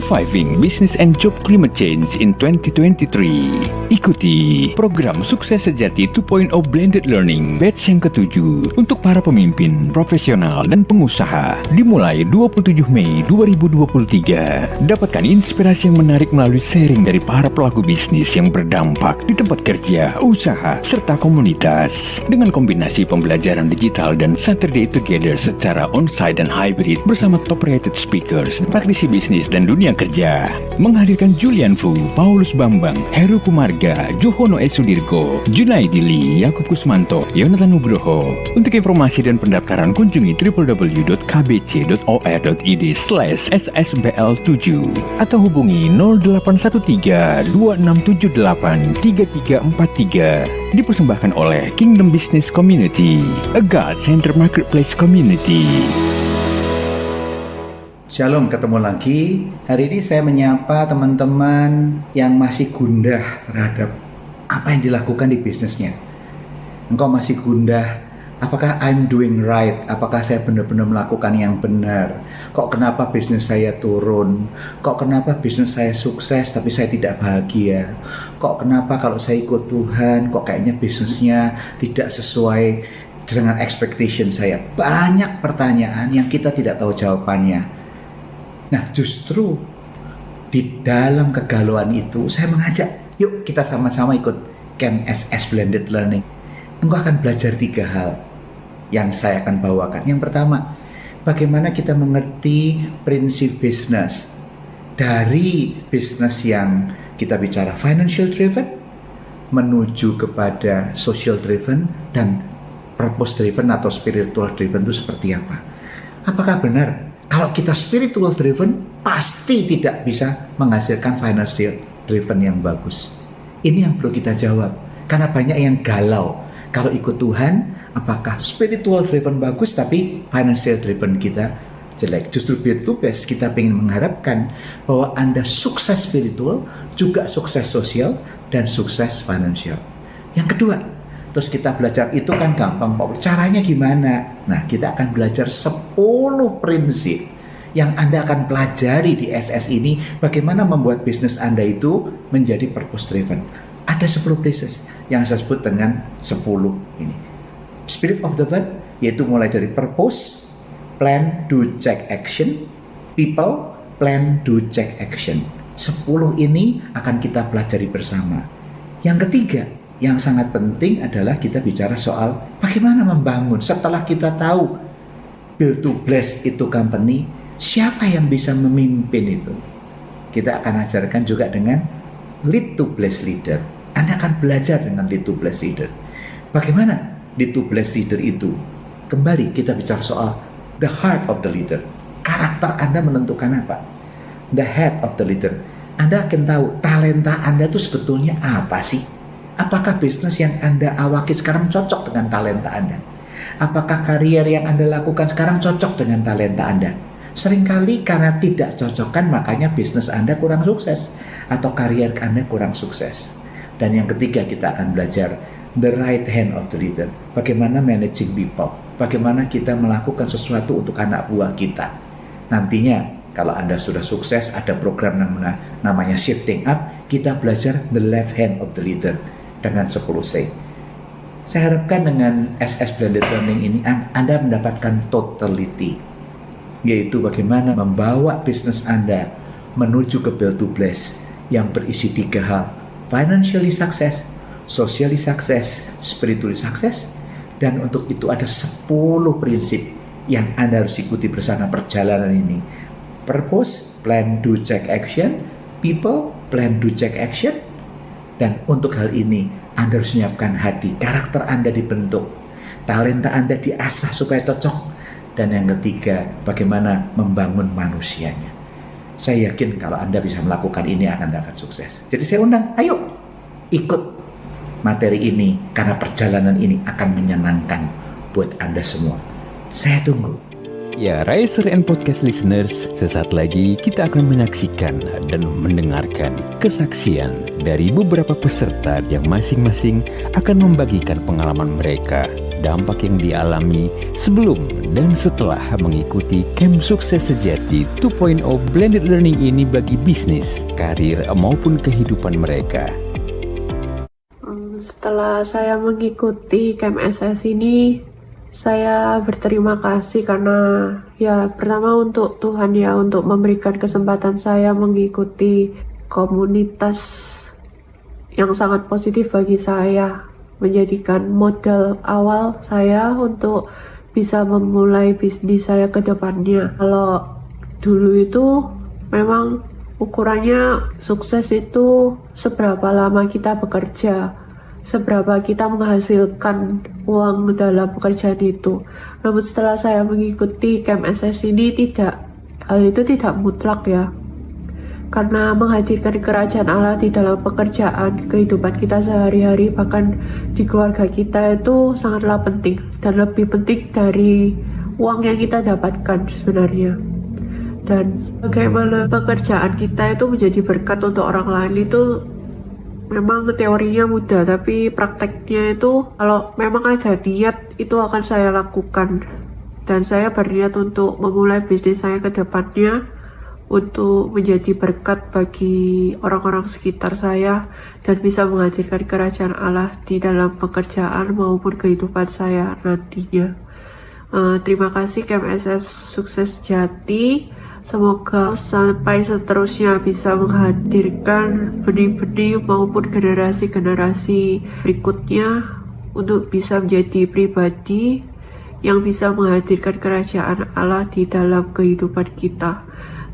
Surviving Business and Job Climate Change in 2023. Ikuti program Sukses Sejati 2.0 Blended Learning batch yang ke-7 untuk para pemimpin, profesional, dan pengusaha. Dimulai 27 Mei 2023. Dapatkan inspirasi yang menarik melalui sharing dari para pelaku bisnis yang berdampak di tempat kerja, usaha, serta komunitas. Dengan kombinasi pembelajaran digital dan Saturday Together secara onsite dan hybrid bersama top-rated speakers, praktisi bisnis dan dunia kerja. Menghadirkan Julian Fu, Paulus Bambang, Heru Kumarga, Johono Esudirgo, Junaidi Lee, Yakub Kusmanto, Yonatan Nugroho. Untuk informasi dan pendaftaran kunjungi www.kbc.or.id/ssbl7 atau hubungi 0813 2678 3343. Dipersembahkan oleh Kingdom Business Community, a God Center Marketplace Community. Shalom, ketemu lagi. Hari ini saya menyapa teman-teman yang masih gundah terhadap apa yang dilakukan di bisnisnya. Engkau masih gundah, apakah I'm doing right? Apakah saya benar-benar melakukan yang benar? Kok kenapa bisnis saya turun? Kok kenapa bisnis saya sukses tapi saya tidak bahagia? Kok kenapa kalau saya ikut Tuhan, kok kayaknya bisnisnya tidak sesuai dengan expectation saya? Banyak pertanyaan yang kita tidak tahu jawabannya. Nah, justru di dalam kegalauan itu saya mengajak, yuk kita sama-sama ikut Camp SS Blended Learning. Engkau akan belajar 3 hal yang saya akan bawakan. Yang pertama, bagaimana kita mengerti prinsip bisnis. Dari bisnis yang kita bicara financial driven, menuju kepada social driven, dan purpose driven atau spiritual driven itu seperti apa. Apakah benar? Kalau kita spiritual driven, pasti tidak bisa menghasilkan financial driven yang bagus. Ini yang perlu kita jawab. Karena banyak yang galau. Kalau ikut Tuhan, apakah spiritual driven bagus, tapi financial driven kita jelek. Justru begitu best kita ingin mengharapkan bahwa Anda sukses spiritual, juga sukses sosial, dan sukses financial. Yang kedua, terus kita belajar itu kan gampang, Pak. Caranya gimana? Nah, kita akan belajar 10 prinsip yang Anda akan pelajari di SS ini. Bagaimana membuat bisnis Anda itu menjadi purpose driven. Ada 10 prinsip yang saya sebut dengan 10 ini. Spirit of the word, yaitu mulai dari purpose, plan, do, check, action, people, plan, do, check, action. 10 ini akan kita pelajari bersama. Yang ketiga, yang sangat penting adalah kita bicara soal bagaimana membangun. Setelah kita tahu build to bless itu company, siapa yang bisa memimpin itu? Kita akan ajarkan juga dengan lead to bless leader. Anda akan belajar dengan lead to bless leader. Bagaimana lead to bless leader itu? Kembali kita bicara soal the heart of the leader. Karakter Anda menentukan apa? The head of the leader. Anda akan tahu talenta Anda itu sebetulnya apa sih? Apakah bisnis yang Anda awaki sekarang cocok dengan talenta Anda? Apakah karier yang Anda lakukan sekarang cocok dengan talenta Anda? Seringkali karena tidak cocokkan makanya bisnis Anda kurang sukses atau karier Anda kurang sukses. Dan yang ketiga kita akan belajar the right hand of the leader. Bagaimana managing people? Bagaimana kita melakukan sesuatu untuk anak buah kita? Nantinya kalau Anda sudah sukses, ada program namanya Shifting Up. Kita belajar the left hand of the leader dengan 10C. Saya harapkan dengan SS Blended Learning ini Anda mendapatkan totality, yaitu bagaimana membawa bisnis Anda menuju ke build to bless yang berisi 3 hal: financially success, socially success, spiritually success. Dan untuk itu ada 10 prinsip yang Anda harus ikuti bersama perjalanan ini. Purpose, plan, do, check, action. People, plan, do, check, action. Dan untuk hal ini Anda harus menyiapkan hati, karakter Anda dibentuk, talenta Anda diasah supaya cocok. Dan yang ketiga, bagaimana membangun manusianya. Saya yakin kalau Anda bisa melakukan ini akan sukses. Jadi saya undang, ayo ikut materi ini, karena perjalanan ini akan menyenangkan buat Anda semua. Saya tunggu. Ya, Riser and Podcast listeners, sesaat lagi kita akan menyaksikan dan mendengarkan kesaksian dari beberapa peserta yang masing-masing akan membagikan pengalaman mereka, dampak yang dialami sebelum dan setelah mengikuti Camp Sukses Sejati 2.0 Blended Learning ini bagi bisnis, karir, maupun kehidupan mereka. Setelah saya mengikuti Camp SS ini, saya berterima kasih karena ya pertama untuk Tuhan ya untuk memberikan kesempatan saya mengikuti komunitas yang sangat positif bagi saya, menjadikan modal awal saya untuk bisa memulai bisnis saya ke depannya. Kalau dulu itu memang ukurannya sukses itu seberapa lama kita bekerja, seberapa kita menghasilkan uang dalam pekerjaan itu. Namun setelah saya mengikuti Camp SS ini hal itu tidak mutlak ya. Karena menghadirkan kerajaan Allah di dalam pekerjaan, kehidupan kita sehari-hari, bahkan di keluarga kita itu sangatlah penting. Dan lebih penting dari uang yang kita dapatkan sebenarnya. Dan bagaimana pekerjaan kita itu menjadi berkat untuk orang lain itu memang teorinya mudah, tapi prakteknya itu kalau memang ada niat itu akan saya lakukan. Dan saya berniat untuk memulai bisnis saya ke depannya untuk menjadi berkat bagi orang-orang sekitar saya dan bisa menghadirkan kerajaan Allah di dalam pekerjaan maupun kehidupan saya nantinya. Terima kasih Camp SS Sukses Sejati. Semoga sampai seterusnya bisa menghadirkan benih-benih maupun generasi-generasi berikutnya untuk bisa menjadi pribadi yang bisa menghadirkan kerajaan Allah di dalam kehidupan kita.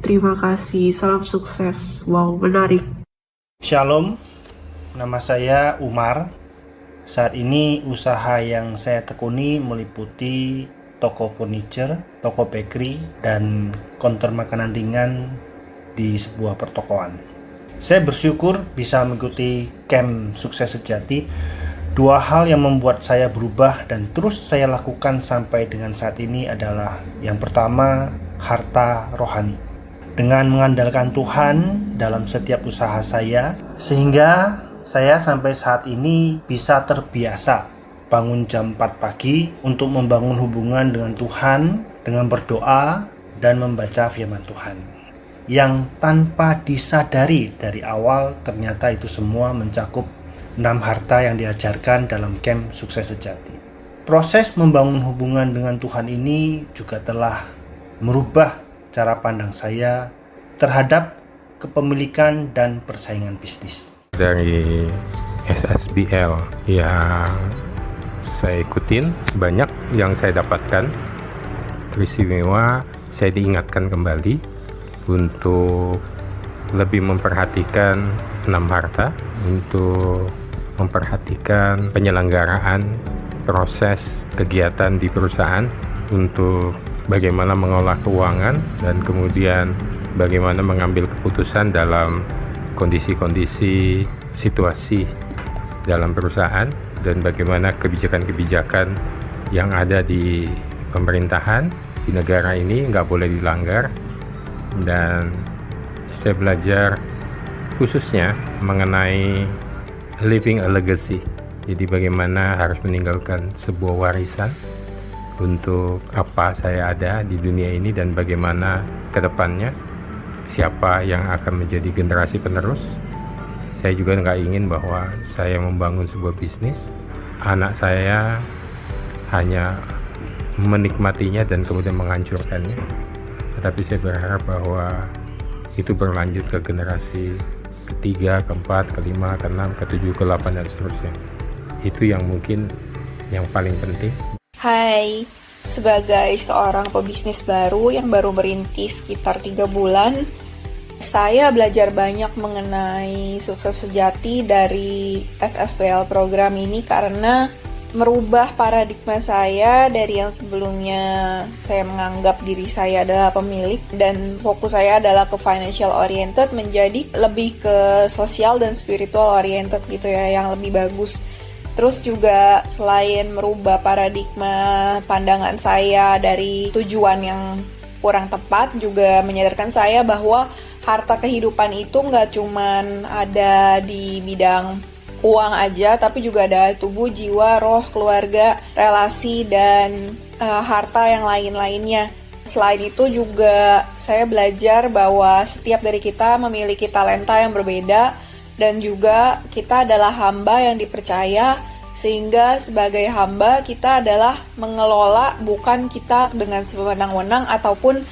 Terima kasih, salam sukses. Wow, menarik. Shalom, nama saya Umar. Saat ini usaha yang saya tekuni meliputi toko furniture, toko bakery, dan counter makanan ringan di sebuah pertokoan. Saya bersyukur bisa mengikuti Camp Sukses Sejati. Dua hal yang membuat saya berubah dan terus saya lakukan sampai dengan saat ini adalah yang pertama, harta rohani. Dengan mengandalkan Tuhan dalam setiap usaha saya, sehingga saya sampai saat ini bisa terbiasa bangun jam 4 pagi untuk membangun hubungan dengan Tuhan, dengan berdoa dan membaca firman Tuhan. Yang tanpa disadari dari awal ternyata itu semua mencakup 6 harta yang diajarkan dalam Camp Sukses Sejati. Proses membangun hubungan dengan Tuhan ini juga telah merubah cara pandang saya terhadap kepemilikan dan persaingan bisnis. Dari SSBL yang saya ikutin, banyak yang saya dapatkan. Teristimewa, saya diingatkan kembali untuk lebih memperhatikan 6 harta, untuk memperhatikan penyelenggaraan proses kegiatan di perusahaan, untuk bagaimana mengolah keuangan, dan kemudian bagaimana mengambil keputusan dalam kondisi-kondisi situasi dalam perusahaan, dan bagaimana kebijakan-kebijakan yang ada di pemerintahan di negara ini nggak boleh dilanggar. Dan saya belajar khususnya mengenai living a legacy, jadi bagaimana harus meninggalkan sebuah warisan untuk apa saya ada di dunia ini dan bagaimana ke depannya, siapa yang akan menjadi generasi penerus. Saya juga nggak ingin bahwa saya membangun sebuah bisnis, anak saya hanya menikmatinya dan kemudian menghancurkannya. Tetapi saya berharap bahwa itu berlanjut ke generasi ketiga, keempat, kelima, keenam, ketujuh, ke-8 dan seterusnya. Itu yang mungkin yang paling penting. Hai, sebagai seorang pebisnis baru yang baru merintis sekitar 3 bulan, saya belajar banyak mengenai Sukses Sejati dari SSBL program ini karena merubah paradigma saya dari yang sebelumnya saya menganggap diri saya adalah pemilik dan fokus saya adalah ke financial oriented menjadi lebih ke social dan spiritual oriented gitu ya, yang lebih bagus. Terus juga selain merubah paradigma pandangan saya dari tujuan yang kurang tepat, juga menyadarkan saya bahwa harta kehidupan itu nggak cuman ada di bidang uang aja, tapi juga ada tubuh, jiwa, roh, keluarga, relasi, dan harta yang lain-lainnya. Selain itu juga saya belajar bahwa setiap dari kita memiliki talenta yang berbeda, dan juga kita adalah hamba yang dipercaya, sehingga sebagai hamba kita adalah mengelola, bukan kita dengan sewenang-wenang ataupun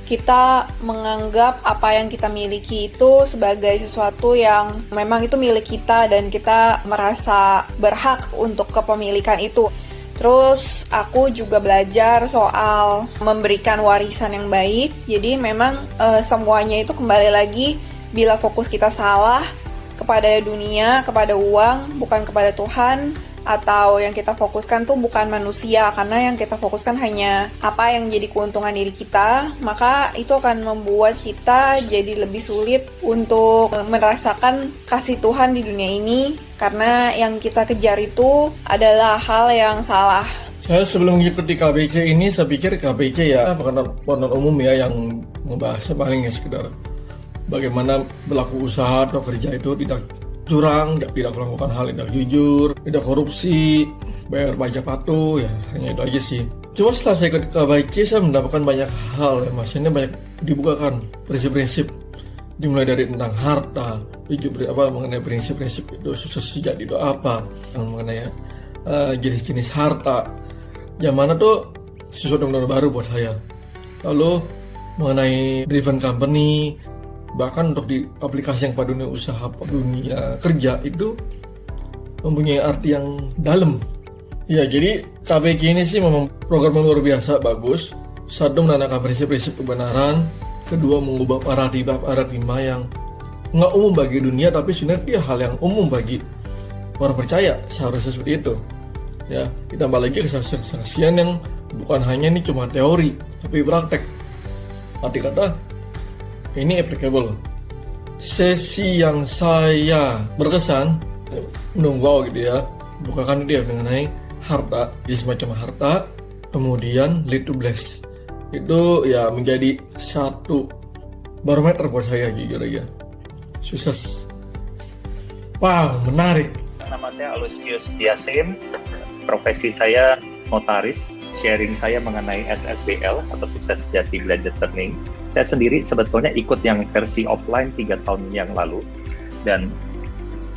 kita menganggap apa yang kita miliki itu sebagai sesuatu yang memang itu milik kita dan kita merasa berhak untuk kepemilikan itu. Terus aku juga belajar soal memberikan warisan yang baik. Jadi memang semuanya itu kembali lagi, bila fokus kita salah kepada dunia, kepada uang, bukan kepada Tuhan, atau yang kita fokuskan tuh bukan manusia, karena yang kita fokuskan hanya apa yang jadi keuntungan diri kita, maka itu akan membuat kita jadi lebih sulit untuk merasakan kasih Tuhan di dunia ini, karena yang kita kejar itu adalah hal yang salah. Saya sebelum mengikuti KBC ini, saya pikir KBC ya penonton umum ya, yang membahasnya paling sekedar bagaimana berlaku usaha atau kerja itu tidak curang, tidak melakukan hal yang tidak jujur, tidak korupsi, bayar pajak patuh, ya hanya itu aja sih. Cuma setelah saya ikut KBC, saya mendapatkan banyak hal ya, maksudnya banyak dibukakan prinsip-prinsip, dimulai dari tentang harta, mengenai prinsip-prinsip itu sukses sejati itu apa, mengenai jenis-jenis harta, yang mana tuh sesuatu yang baru buat saya. Lalu mengenai driven company, bahkan untuk di aplikasi yang pada dunia usaha, dunia kerja itu mempunyai arti yang dalam. Ya, jadi KBK ini sih memang program yang luar biasa, bagus. Satu, menanamkan prinsip-prinsip kebenaran. Kedua, mengubah paradigma yang nggak umum bagi dunia, tapi sebenarnya dia hal yang umum bagi orang percaya, seharusnya seperti itu. Ya, ditambah lagi kesaksian yang bukan hanya ini cuma teori, tapi praktek. Arti kata ini applicable. Sesi yang saya berkesan menunggu gitu ya, bukakan dia mengenai harta, jadi semacam harta, kemudian lead to bless. Itu ya menjadi satu barometer buat saya jujur aja. Sukses. Wow, menarik. Nama saya Alusius Yasin, profesi saya notaris. Sharing saya mengenai SSBL atau Sukses Sejati Blended Learning. Saya sendiri sebetulnya ikut yang versi offline 3 tahun yang lalu, dan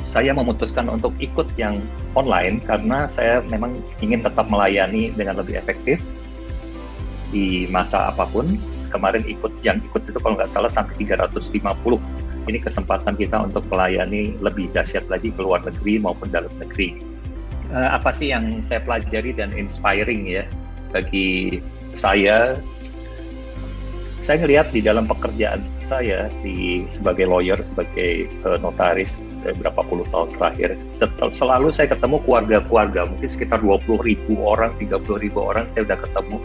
saya memutuskan untuk ikut yang online karena saya memang ingin tetap melayani dengan lebih efektif di masa apapun. Kemarin ikut itu kalau nggak salah sampai 350. Ini kesempatan kita untuk melayani lebih dahsyat lagi ke luar negeri maupun dalam negeri. Apa sih yang saya pelajari dan inspiring ya bagi saya? Saya ngelihat di dalam pekerjaan saya sebagai lawyer, sebagai notaris beberapa puluh tahun terakhir, selalu saya ketemu keluarga-keluarga, mungkin sekitar 20.000 orang, 30.000 orang saya udah ketemu.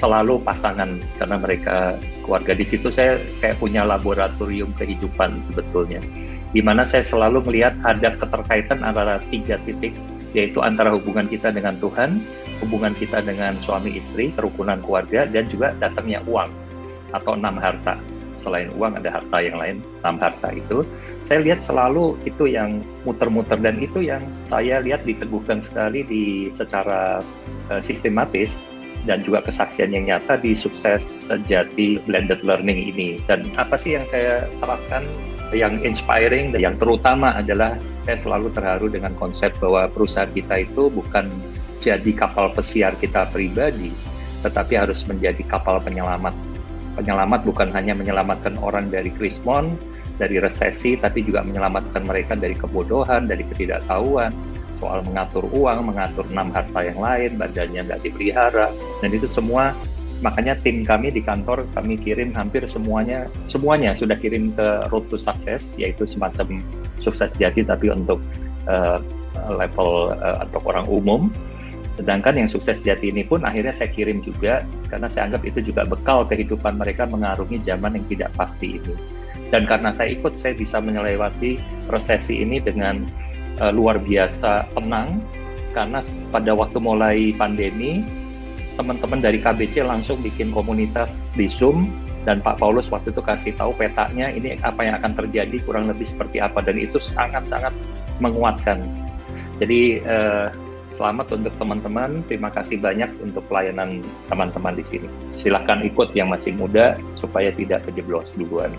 Selalu pasangan, karena mereka keluarga. Di situ saya kayak punya laboratorium kehidupan sebetulnya, di mana saya selalu melihat ada keterkaitan antara 3 titik, yaitu antara hubungan kita dengan Tuhan, hubungan kita dengan suami istri, kerukunan keluarga, dan juga datangnya uang atau 6 harta. Selain uang ada harta yang lain, 6 harta itu saya lihat selalu itu yang muter-muter, dan itu yang saya lihat diteguhkan sekali secara sistematis, dan juga kesaksian yang nyata di Sukses Sejati Blended Learning ini. Dan apa sih yang saya terapkan yang inspiring, dan yang terutama adalah saya selalu terharu dengan konsep bahwa perusahaan kita itu bukan jadi kapal pesiar kita pribadi, tetapi harus menjadi kapal penyelamat. Penyelamat bukan hanya menyelamatkan orang dari krismon, dari resesi, tapi juga menyelamatkan mereka dari kebodohan, dari ketidaktahuan, soal mengatur uang, mengatur 6 harta yang lain, badannya nggak dipelihara, dan itu semua. Makanya tim kami di kantor, kami kirim hampir semuanya sudah kirim ke Road to Success, yaitu semacam sukses sejati tapi untuk level untuk orang umum. Sedangkan yang sukses sejati ini pun akhirnya saya kirim juga, karena saya anggap itu juga bekal kehidupan mereka mengarungi zaman yang tidak pasti ini. Dan karena saya ikut, saya bisa melewati resesi ini dengan luar biasa tenang, karena pada waktu mulai pandemi, teman-teman dari KBC langsung bikin komunitas di Zoom, dan Pak Paulus waktu itu kasih tahu petanya ini apa yang akan terjadi kurang lebih seperti apa, dan itu sangat-sangat menguatkan. Jadi selamat untuk teman-teman, terima kasih banyak untuk pelayanan teman-teman di sini. Silahkan ikut yang masih muda supaya tidak kejeblos duluan.